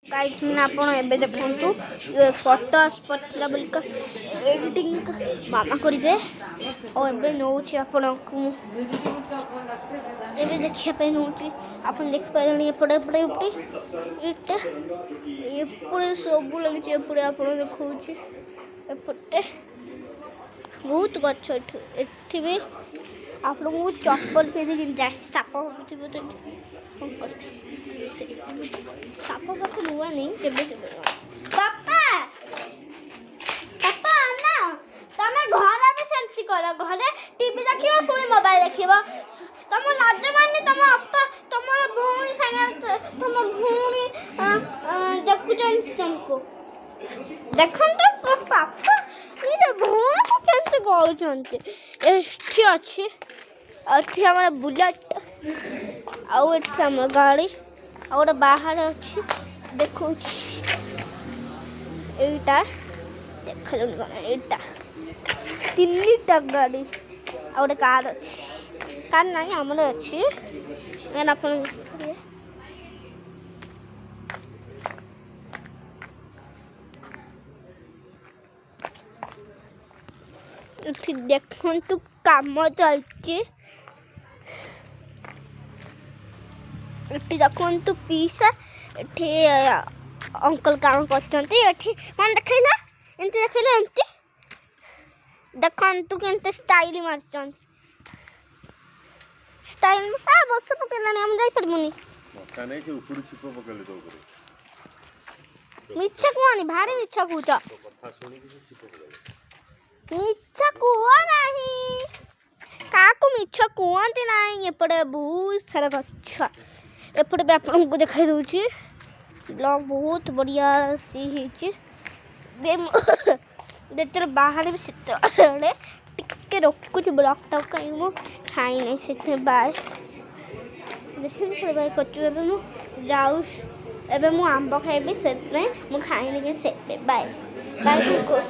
guys मैं आपन एबे देखंतु फोटो आसपतला बोलका एडिटिंग मामा करिवे और एबे नोची आपन को एबे देखिया पे नोची आपन देख पानी पड़े पड़े उठी इटा ये पूरे सब लगी जे पूरे आपन देखौची एपटे बहुत गच्छ एठी भी आप लोगों को चप्पल पे दी जाए साप उठिबो तो साप पाख नुआ नहीं केबे पापा पापा ना तमे घर में सेंटी कर घरे टीवी देखिबो पुनी मोबाइल देखिबो तम लाज माने तम अपा तमर भूणी संगे तम भूणी देखुचन तुमको देखन तो पापा ये भूणी को केंते गौचंती एठी अछि एठी हमर बुलेट आउ एठी हमर गाड़ी और बाहर अछि देखो एटा देखलु गना एटा तीनटा गाड़ी और कार अछि कार नाही हमर अछि एन अपन एठी देखन तू काम चलछि एठी देखन तू पीसा एठी अंकल काम करछंती एठी कोन देखैला एंती देखैला एंती देखन तू केंते स्टाइल मारछन स्टाइल आ बस पकेला हम जाई परमुनी मक्का नै के ऊपर छिपो पकेले तो ऊपर मिच्छा कोनी भारी मिच्छा कुचा तो कथा सुनी कि छिपो पकेले मिच्छा कुआ नाही काको मिच्छा कुआंती नाही एपड़े बहुत सारा गच्छ एपटे भी आपको दिखाई दूची ब्लॉग बहुत बढ़िया सी हिची देतर बाहर भी सितरे टिके रखुच ब्लॉग टाक कहीं मु खाई नहीं से बाय देखिन पर बाय कचु एबे मु जाऊ एबे मु आंबा खाइबे से मु खाई नहीं से बाय बाय को